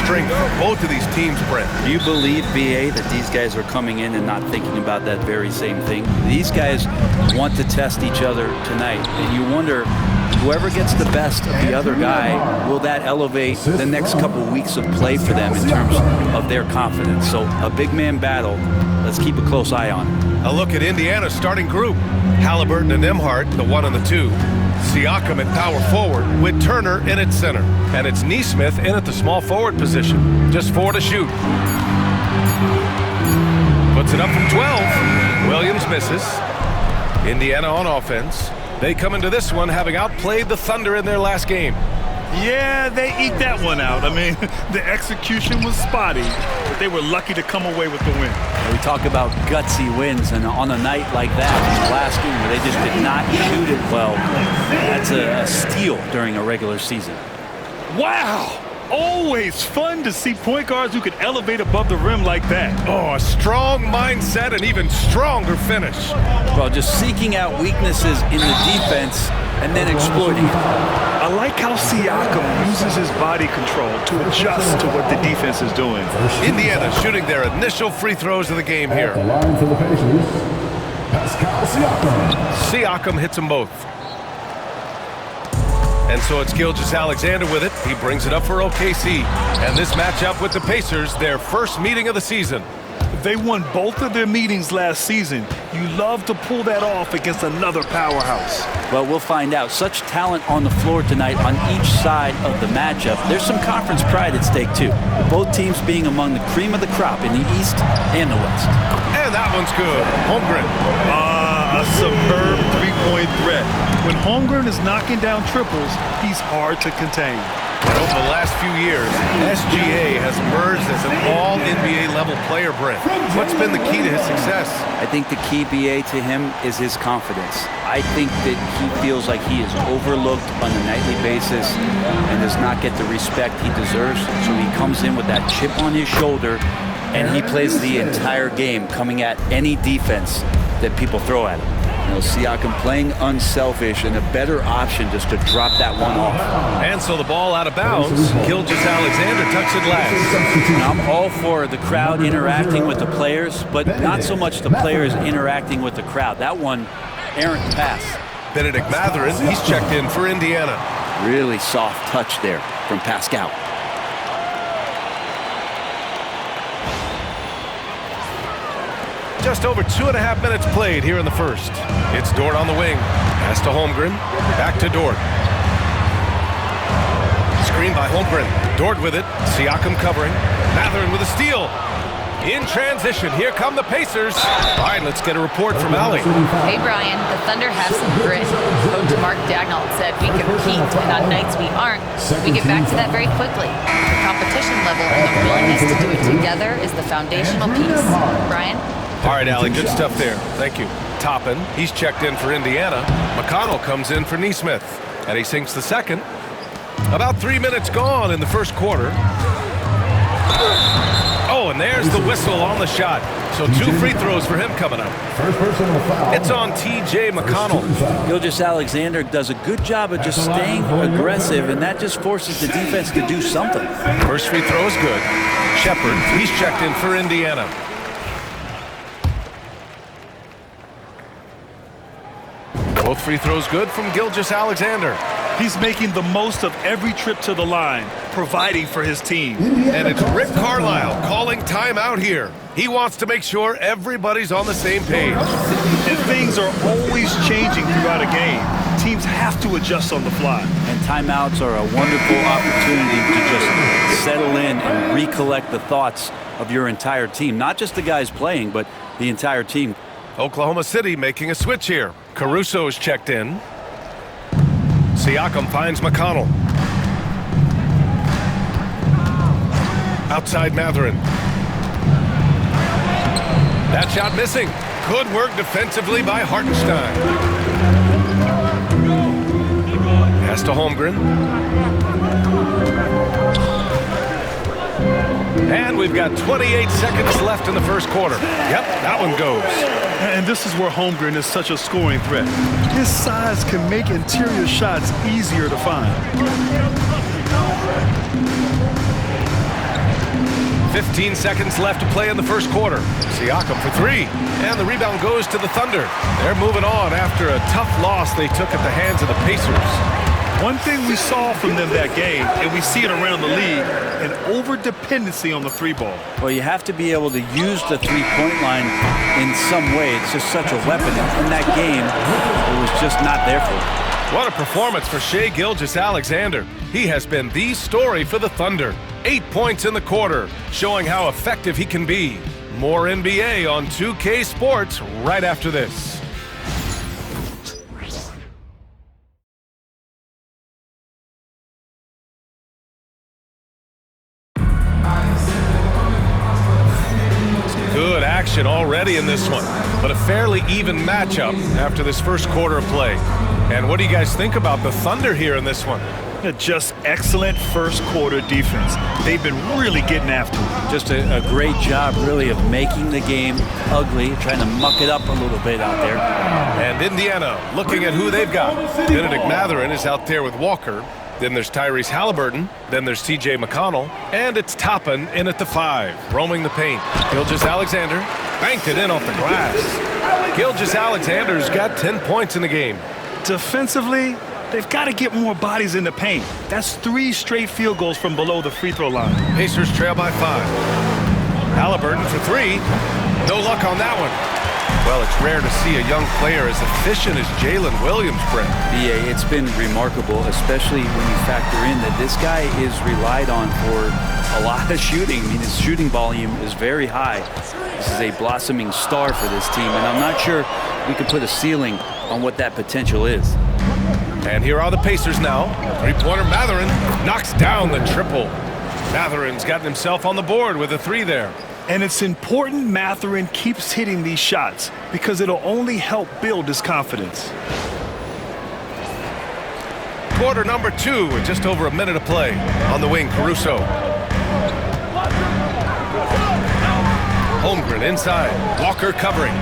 strength for both of these teams, Brent. Do you believe, BA, that these guys are coming in and not thinking about that very same thing? These guys want to test each other tonight, and you wonder, whoever gets the best of the other guy, will that elevate the next couple weeks of play for them in terms of their confidence? So a big man battle. Let's keep a close eye on it. A look at Indiana's starting group. Haliburton and Nembhard, the 1 and the 2. Siakam at power forward with Turner in at center. And it's Nesmith in at the small forward position. Just 4 to shoot. Puts it up from 12. Williams misses. Indiana on offense. They come into this one having outplayed the Thunder in their last game. Yeah, they eke that one out. I mean, the execution was spotty, but they were lucky to come away with the win. We talk about gutsy wins, and on a night like that, in the last game where they just did not shoot it well, that's a steal during a regular season. Wow! Always fun to see point guards who can elevate above the rim like that. Oh, a strong mindset and even stronger finish. Well, just seeking out weaknesses in the defense and then exploiting it. I like how Siakam uses his body control to adjust to what the defense is doing. Indiana shooting their initial free throws of the game here. The line for the Pacers, Pascal Siakam. Siakam hits them both. And so it's Gilgeous-Alexander with it. He brings it up for OKC. And this matchup with the Pacers, their first meeting of the season. They won both of their meetings last season. You love to pull that off against another powerhouse. Well, we'll find out. Such talent on the floor tonight on each side of the matchup. There's some conference pride at stake, too. Both teams being among the cream of the crop in the East and the West. And that one's good. Holmgren. A superb three-point threat. When Holmgren is knocking down triples, he's hard to contain. And over the last few years, SGA has emerged as an all-NBA level player, Brent. What's been the key to his success? I think the key, BA, to him is his confidence. I think that he feels like he is overlooked on a nightly basis and does not get the respect he deserves. So he comes in with that chip on his shoulder, and he plays the entire game, coming at any defense that people throw at him. You know, Siakam playing unselfish and a better option just to drop that one off. And so the ball out of bounds. Gilgeous-Alexander tucks it last. Now, I'm all for the crowd interacting with the players, but not so much the players interacting with the crowd. That one, errant pass. Benedict Mathurin, he's checked in for Indiana. Really soft touch there from Pascal. Just over 2.5 minutes played here in the first. It's Dort on the wing. Pass to Holmgren. Back to Dort. Screen by Holmgren. Dort with it. Siakam covering. Mathurin with a steal. In transition. Here come the Pacers. All right, let's get a report from Allie. Hey, Brian. The Thunder have some grit. Coach Mark Dagnall said we compete, and on nights we aren't, we get back to that very quickly. The competition level and the willingness to do it together is the foundational piece. Brian? All right, Allie, good stuff there. Thank you. Toppin, he's checked in for Indiana. McConnell comes in for Nesmith, and he sinks the second. About 3 minutes gone in the first quarter. Oh, and there's the whistle on the shot. So 2 free throws for him coming up. It's on T.J. McConnell. Gilgeous-Alexander does a good job of just staying aggressive, and that just forces the defense to do something. First free throw is good. Shepard, he's checked in for Indiana. Both free throws good from Gilgeous-Alexander. He's making the most of every trip to the line, providing for his team. And it's Rick Carlisle calling timeout here. He wants to make sure everybody's on the same page. And things are always changing throughout a game. Teams have to adjust on the fly. And timeouts are a wonderful opportunity to just settle in and recollect the thoughts of your entire team. Not just the guys playing, but the entire team. Oklahoma City making a switch here. Caruso's checked in. Siakam finds McConnell. Outside Mathurin. That shot missing. Good work defensively by Hartenstein. Pass to Holmgren. And we've got 28 seconds left in the first quarter. Yep, that one goes. And this is where Holmgren is such a scoring threat. His size can make interior shots easier to find. 15 seconds left to play in the first quarter. Siakam for three, and the rebound goes to the Thunder. They're moving on after a tough loss they took at the hands of the Pacers. One thing we saw from them that game, and we see it around the league, an over-dependency on the three ball. Well, you have to be able to use the three-point line in some way. It's just such a weapon. In that game, it was just not there for him. What a performance for Shai Gilgeous-Alexander. He has been the story for the Thunder. 8 points in the quarter, showing how effective he can be. More NBA on 2K Sports right after this. Good action already in this one, but a fairly even matchup after this first quarter of play. And what do you guys think about the Thunder here in this one? Just excellent first quarter defense. They've been really getting after it. Just a great job, really, of making the game ugly, trying to muck it up a little bit out there. And Indiana looking at who they've got. Benedict Mathurin is out there with Walker. Then there's Tyrese Haliburton. Then there's TJ McConnell. And it's Toppin in at the 5, roaming the paint. Gilgeous-Alexander banked it in off the glass. Gilgeous-Alexander's got 10 points in the game. Defensively, they've got to get more bodies in the paint. That's 3 straight field goals from below the free throw line. Pacers trail by 5. Haliburton for 3. No luck on that one. Well, it's rare to see a young player as efficient as Jalen Williams, Brett. BA, it's been remarkable, especially when you factor in that this guy is relied on for a lot of shooting. I mean, his shooting volume is very high. This is a blossoming star for this team, and I'm not sure we could put a ceiling on what that potential is. And here are the Pacers now. Three-pointer Mathurin knocks down the triple. Mathurin's gotten himself on the board with a 3 there. And it's important Mathurin keeps hitting these shots because it'll only help build his confidence. Quarter number 2 with just over a minute of play. On the wing, Caruso. Holmgren inside. Walker covering.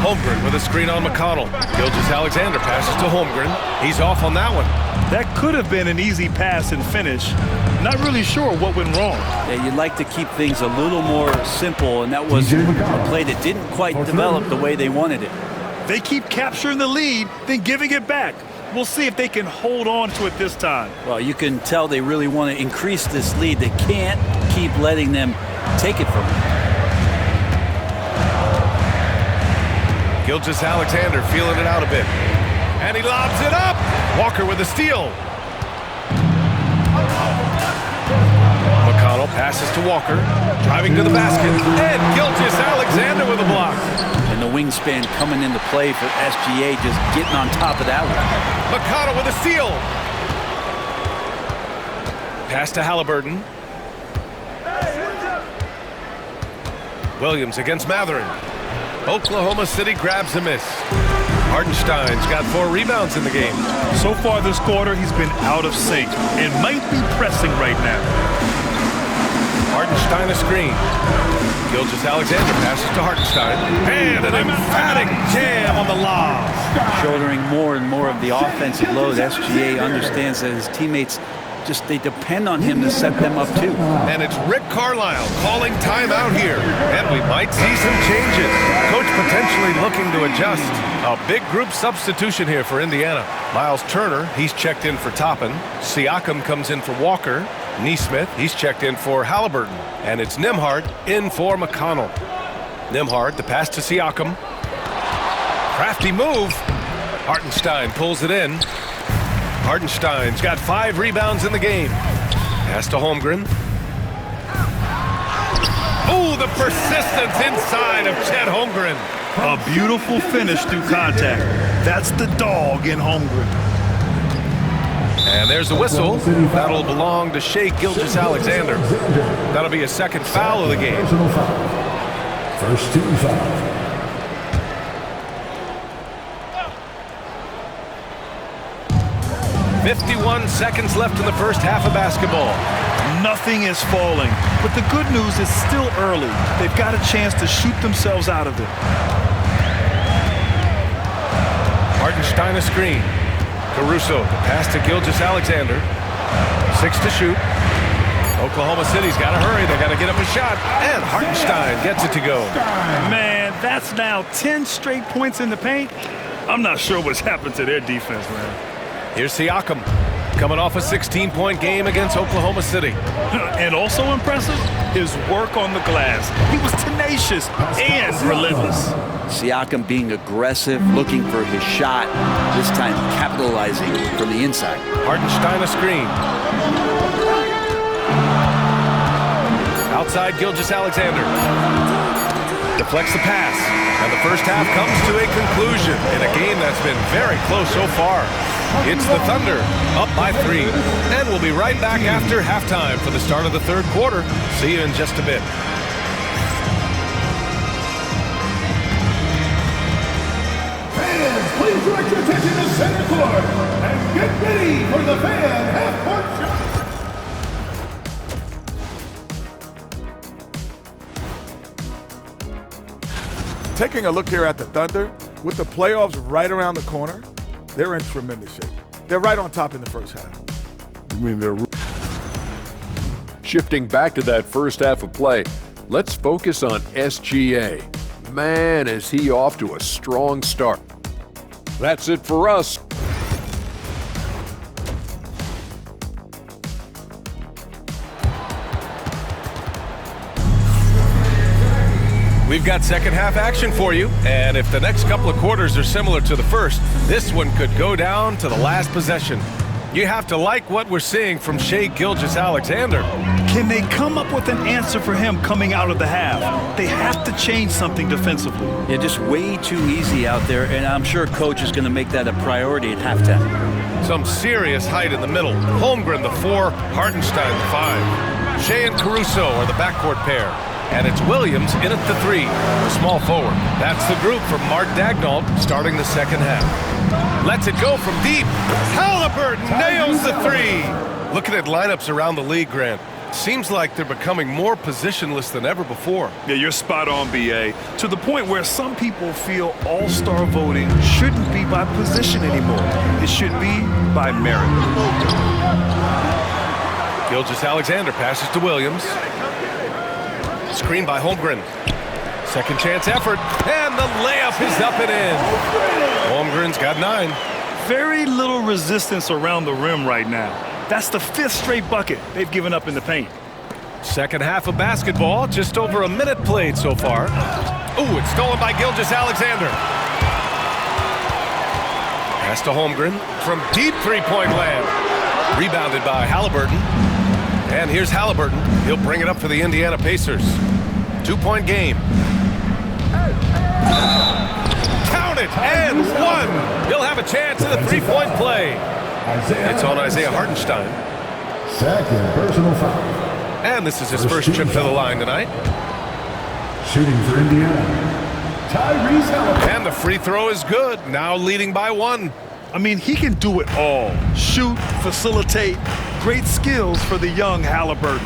Holmgren with a screen on McConnell. Gilgeous-Alexander passes to Holmgren. He's off on that one. That could have been an easy pass and finish. Not really sure what went wrong. Yeah, you'd like to keep things a little more simple, and that was a play that didn't quite develop the way they wanted it. They keep capturing the lead, then giving it back. We'll see if they can hold on to it this time. Well, you can tell they really want to increase this lead. They can't keep letting them take it from them. Gilgeous-Alexander feeling it out a bit. And he lobs it up. Walker with a steal. McConnell passes to Walker. Driving to the basket. And Gilgeous-Alexander with a block. And the wingspan coming into play for SGA, just getting on top of that one. McConnell with a steal. Pass to Haliburton. Williams against Mathurin. Oklahoma City grabs a miss. Hartenstein's got 4 rebounds in the game. So far this quarter, he's been out of sync and might be pressing right now. Hartenstein a screen. Gilgeous-Alexander passes to Hartenstein. And an emphatic jam on the lob. Shouldering more and more of the offensive load. SGA understands that his teammates they depend on him to set them up too. And it's Rick Carlisle calling timeout here. And we might see some changes. Coach potentially looking to adjust. A big group substitution here for Indiana. Miles Turner, he's checked in for Toppin. Siakam comes in for Walker. Nesmith, he's checked in for Haliburton. And it's Nembhard in for McConnell. Nembhard, the pass to Siakam. Crafty move. Hartenstein pulls it in. Hartenstein's got 5 rebounds in the game. Pass to Holmgren. Oh, the persistence inside of Chet Holmgren. A beautiful finish through contact. That's the dog in Holmgren. And there's the whistle. That'll belong to Shai Gilgeous-Alexander. That'll be a second foul of the game. First team foul. 51 seconds left in the first half of basketball. Nothing is falling, but the good news is still early. They've got a chance to shoot themselves out of it. Hartenstein a screen. Caruso, the pass to Gilgeous-Alexander. 6 to shoot. Oklahoma City's got to hurry. They got to get up a shot. And Hartenstein gets it to go. Man, that's now 10 straight points in the paint. I'm not sure what's happened to their defense, man. Here's Siakam coming off a 16-point game against Oklahoma City. And also impressive, his work on the glass. He was tenacious and relentless. Siakam being aggressive, looking for his shot, this time capitalizing from the inside. Hartenstein a screen. Outside Gilgeous-Alexander. Deflects the pass. And the first half comes to a conclusion in a game that's been very close so far. It's the Thunder up by 3. And we'll be right back after halftime for the start of the third quarter. See you in just a bit. Fans, please direct your attention to center court and get ready for the fan half-court shot. Taking a look here at the Thunder, with the playoffs right around the corner, they're in tremendous shape. They're right on top in the first half. You mean they're shifting back to that first half of play? Let's focus on SGA. Man, is he off to a strong start. That's it for us. We've got second half action for you, and if the next couple of quarters are similar to the first, this one could go down to the last possession. You have to like what we're seeing from Shai Gilgeous-Alexander. Can they come up with an answer for him coming out of the half? They have to change something defensively. Yeah, just way too easy out there, and I'm sure coach is going to make that a priority at halftime. Some serious height in the middle. Holmgren, the 4, Hartenstein, the 5. Shai and Caruso are the backcourt pair. And it's Williams in at the 3, the small forward. That's the group from Mark Daigneault starting the second half. Lets it go from deep. Haliburton nails the 3. Looking at lineups around the league, Grant, seems like they're becoming more positionless than ever before. Yeah, you're spot on, B.A. To the point where some people feel all-star voting shouldn't be by position anymore. It should be by merit. Gilgeous-Alexander passes to Williams. Screen by Holmgren. Second chance effort, and the layup is up and in. Holmgren's got 9. Very little resistance around the rim right now. That's the 5th straight bucket they've given up in the paint. Second half of basketball, just over a minute played so far. Ooh, it's stolen by Gilgeous-Alexander. Pass to Holmgren from deep three-point land. Rebounded by Haliburton. And here's Haliburton. He'll bring it up for the Indiana Pacers. 2-point game. Count it, and 1. He'll have a chance at a 3-point play. It's on Isaiah Hartenstein. Second personal foul. And this is his first trip to the line tonight. Shooting for Indiana, Tyrese Haliburton. And the free throw is good, now leading by 1. I mean, he can do it all. Shoot, facilitate. Great skills for the young Haliburton.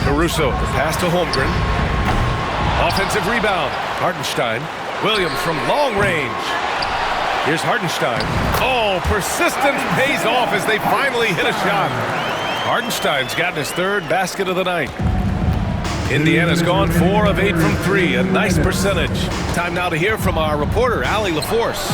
Caruso, pass to Holmgren. Offensive rebound. Hartenstein. Williams from long range. Here's Hartenstein. Oh, persistence pays off as they finally hit a shot. Hartenstein's gotten his 3rd basket of the night. Indiana's gone 4 of 8 from 3, a nice percentage. Time now to hear from our reporter, Allie LaForce.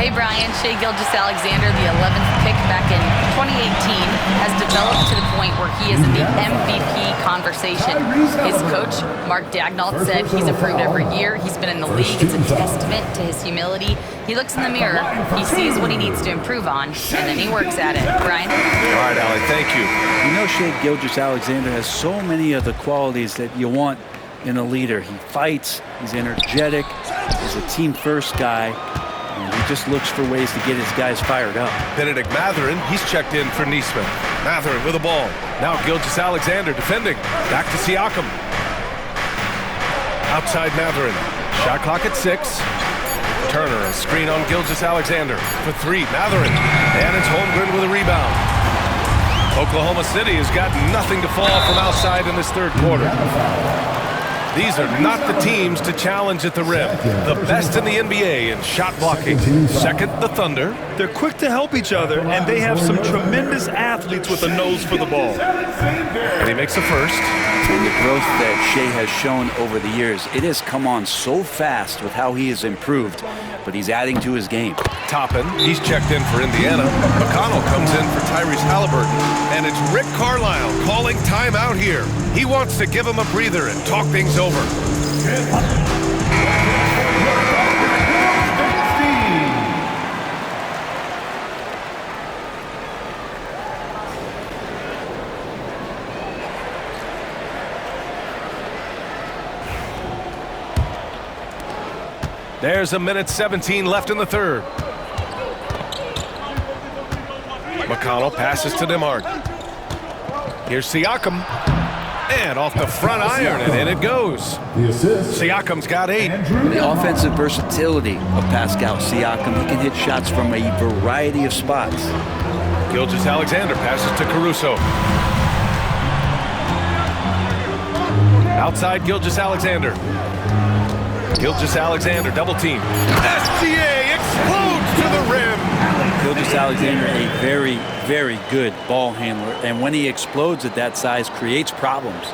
Hey, Brian. Shai Gilgeous-Alexander, the 11th pick back in 2018, has developed to the point where he is in the MVP conversation. His coach, Mark Daigneault, said he's improved every year. He's been in the league. It's a testament to his humility. He looks in the mirror, he sees what he needs to improve on, and then he works at it. Brian? All right, Allie, thank you. You know, Shai Gilgeous-Alexander has so many of the qualities that you want in a leader. He fights, he's energetic, he's a team-first guy. And he just looks for ways to get his guys fired up. Benedict Mathurin, he's checked in for Neesmith. Mathurin with the ball. Now Gilgeous-Alexander defending. Back to Siakam. Outside Mathurin. Shot clock at 6. Turner, a screen on Gilgeous-Alexander for 3. Mathurin. And it's Holmgren with a rebound. Oklahoma City has got nothing to fall from outside in this third quarter. These are not the teams to challenge at the rim. The best in the NBA in shot blocking. Second, the Thunder. They're quick to help each other, and they have some tremendous athletes with a nose for the ball. And he makes the first. And the growth that Shea has shown over the years, it has come on so fast with how he has improved, but he's adding to his game. Toppin, he's checked in for Indiana. McConnell comes in for Tyrese Haliburton. And it's Rick Carlisle calling timeout here. He wants to give him a breather and talk things over. There's a minute 17 left in the third. McConnell passes to Nembhard. Here's Siakam. And off the front iron, and in it goes. Siakam's got 8. The offensive versatility of Pascal Siakam, he can hit shots from a variety of spots. Gilgeous-Alexander passes to Caruso. Outside Gilgeous-Alexander. Gilgeous-Alexander double team. SGA explodes to the rim. Gilgeous-Alexander, a very, very good ball handler, and when he explodes at that size, creates problems.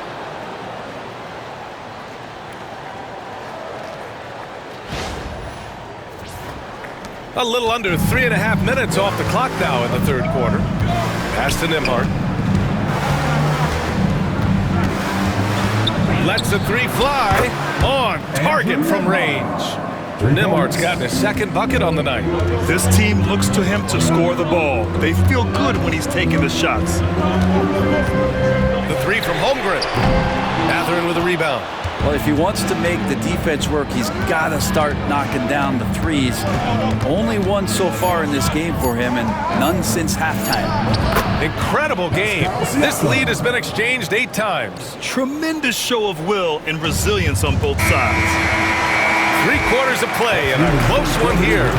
A little under 3.5 minutes off the clock now in the third quarter. Pass to Nembhard. Lets the three fly. On target from range. Nembhard's gotten his second bucket on the night. This team looks to him to score the ball. They feel good when he's taking the shots. The three from Holmgren. Mathurin with a rebound. Well, if he wants to make the defense work, he's got to start knocking down the threes. Only one so far in this game for him, and none since halftime. Incredible game. This lead has been exchanged 8 times. Tremendous show of will and resilience on both sides. 3 quarters of play and a close one here.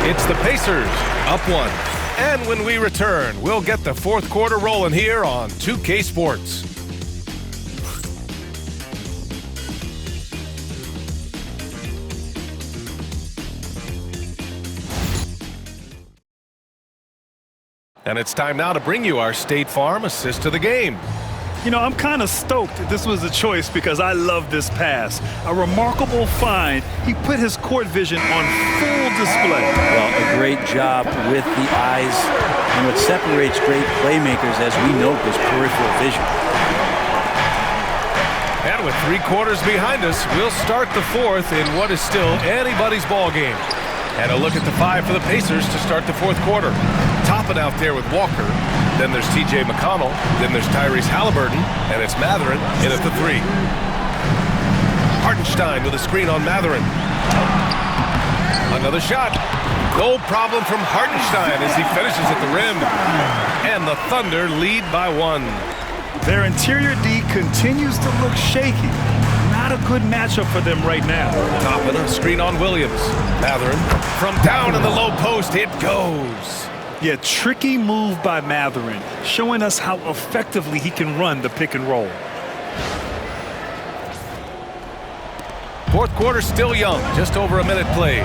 It's the Pacers up 1. And when we return, we'll get the fourth quarter rolling here on 2K Sports. And it's time now to bring you our State Farm assist to the game. You know, I'm kind of stoked this was a choice because I love this pass. A remarkable find. He put his court vision on full display. Well, a great job with the eyes. And what separates great playmakers, as we note, is peripheral vision. And with 3 quarters behind us, we'll start the fourth in what is still anybody's ball game. And a look at the 5 for the Pacers to start the fourth quarter. Toppin out there with Walker. Then there's TJ McConnell. Then there's Tyrese Haliburton. And it's Mathurin in at the 3. Hartenstein with a screen on Mathurin. Another shot. No problem from Hartenstein as he finishes at the rim. And the Thunder lead by 1. Their interior D continues to look shaky. Not a good matchup for them right now. Toppin, a screen on Williams. Mathurin from down in the low post. It goes. Yeah, tricky move by Mathurin, showing us how effectively he can run the pick and roll. Fourth quarter still young, just over a minute played.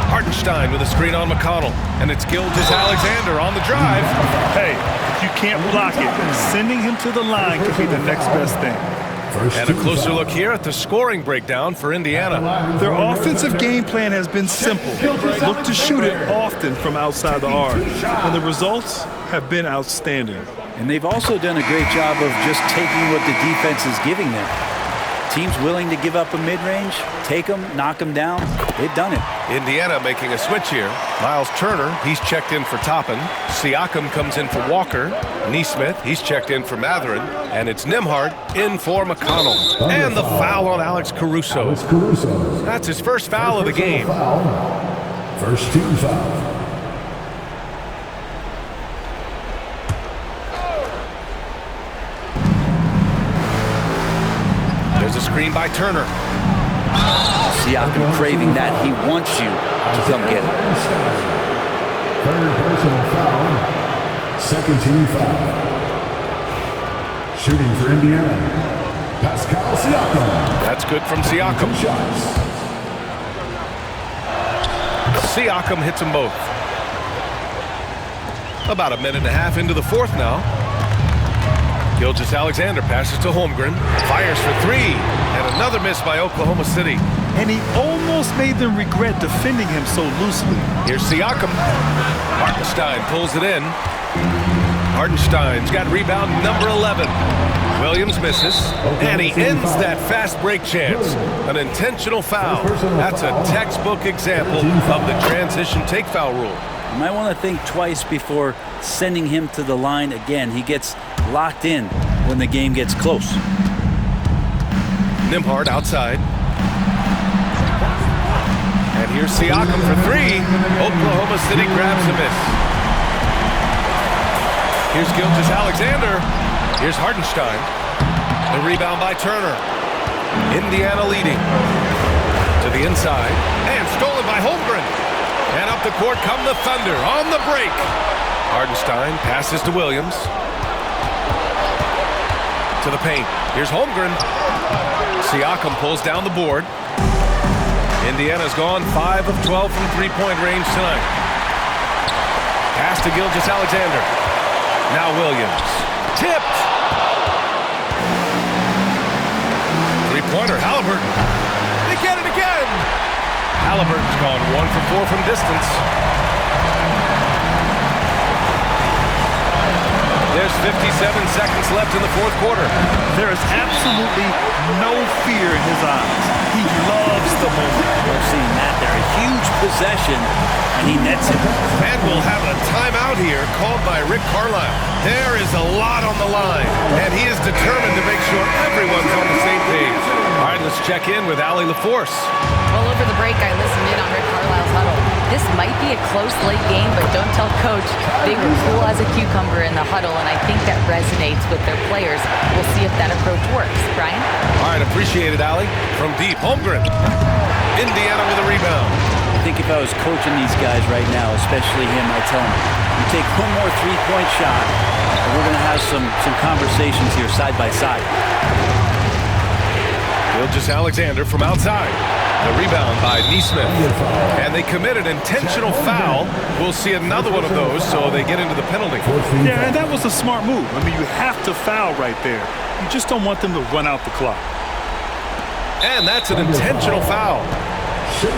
Hartenstein with a screen on McConnell, and it's Gilgeous-Alexander on the drive. Hey, if you can't block it, sending him to the line could be the next best thing. And a closer look here at the scoring breakdown for Indiana. Their offensive game plan has been simple. Look to shoot it often from outside the arc. And the results have been outstanding. And they've also done a great job of just taking what the defense is giving them. Teams willing to give up a mid-range, take them, knock them down. They've done it. Indiana making a switch here. Miles Turner, he's checked in for Toppin. Siakam comes in for Walker. Nesmith, he's checked in for Mathurin. And it's Nembhard in for McConnell. And the foul on Alex Caruso. That's his first foul of the game. First team foul. There's a screen by Turner. Siakam craving that. He wants you to come get it. Third personal foul. Second team foul. Shooting for Indiana. That's good from Siakam. Siakam hits them both. About a minute and a half into the fourth now. Gilgeous-Alexander passes to Holmgren. Fires for three. And another miss by Oklahoma City. And he almost made them regret defending him so loosely. Here's Siakam. Hartenstein pulls it in. Hartenstein's got rebound number 11. Williams misses, and he ends that fast break chance. An intentional foul. That's a textbook example of the transition take foul rule. You might want to think twice before sending him to the line again. He gets locked in when the game gets close. Nembhard outside. And here's Siakam for three. Oklahoma City grabs a miss. Here's Gilgeous-Alexander. Here's Hartenstein. The rebound by Turner. Indiana leading. To the inside. And stolen by Holmgren. And up the court come the Thunder on the break. Hartenstein passes to Williams. To the paint. Here's Holmgren. Siakam pulls down the board. Indiana's gone 5 of 12 from three-point range tonight. Pass to Gilgeous-Alexander. Now Williams. Tipped. Three-pointer, Haliburton. They get it again. Haliburton's gone 1 for 4 from distance. There's 57 seconds left in the fourth quarter. There is absolutely no fear in his eyes. He loves the moment. We're seeing that there. A huge possession, and he nets it. And we'll have a timeout here called by Rick Carlisle. There is a lot on the line, and he is determined to make sure everyone's on the same page. All right, let's check in with Allie LaForce. Well, over the break, I listened in on Rick Carlisle's huddle. This might be a close late game, but don't tell Coach. They were cool as a cucumber in the huddle, and I think that resonates with their players. We'll see if that approach works. Brian? All right, appreciate it, Allie. From deep, Holmgren. Indiana with a rebound. I think if I was coaching these guys right now, especially him, I'd tell him, you take one more three-point shot, and we're going to have some conversations here side by side. Gilgeous-Alexander from outside. The rebound by Nesmith. And they commit an intentional foul. We'll see another one of those, so they get into the penalty. Yeah, and that was a smart move. I mean, you have to foul right there. You just don't want them to run out the clock. And that's an intentional foul. Third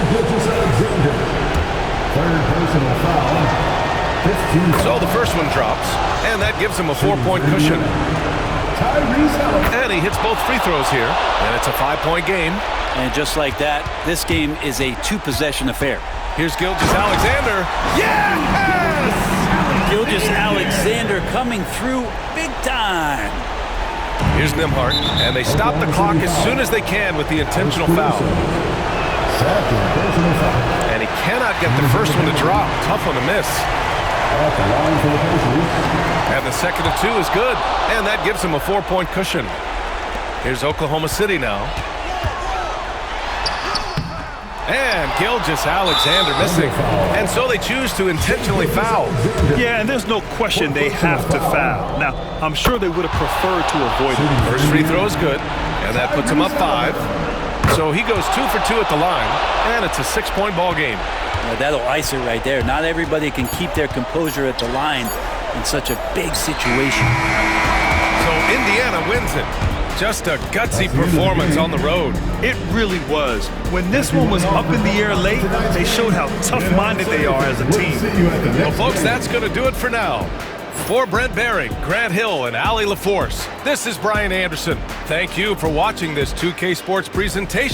personal foul. 15. So the first one drops, and that gives him a 4-point cushion. And he hits both free throws here, and it's a 5-point game. And just like that, this game is a two-possession affair. Here's Gilgeous-Alexander. Yes! Gilgeous-Alexander coming through big time. Here's Nembhard, and they stop the clock as soon as they can with the intentional foul. And he cannot get the first one to drop. Tough one to miss. And the second of two is good, and that gives him a 4-point cushion. Here's Oklahoma City now. And Gilgeous-Alexander missing. And so they choose to intentionally foul. Yeah, and there's no question they have to foul. Now, I'm sure they would have preferred to avoid it. First free throw is good, and that puts him up 5. So he goes 2 for 2 at the line, and it's a 6-point ball game. Yeah, that'll ice it right there. Not everybody can keep their composure at the line in such a big situation. So Indiana wins it. Just a gutsy performance on the road. It really was. When this one was up in the air late, they showed how tough-minded they are as a team. Well, folks, that's going to do it for now. For Brent Behring, Grant Hill, and Allie LaForce, this is Brian Anderson. Thank you for watching this 2K Sports presentation.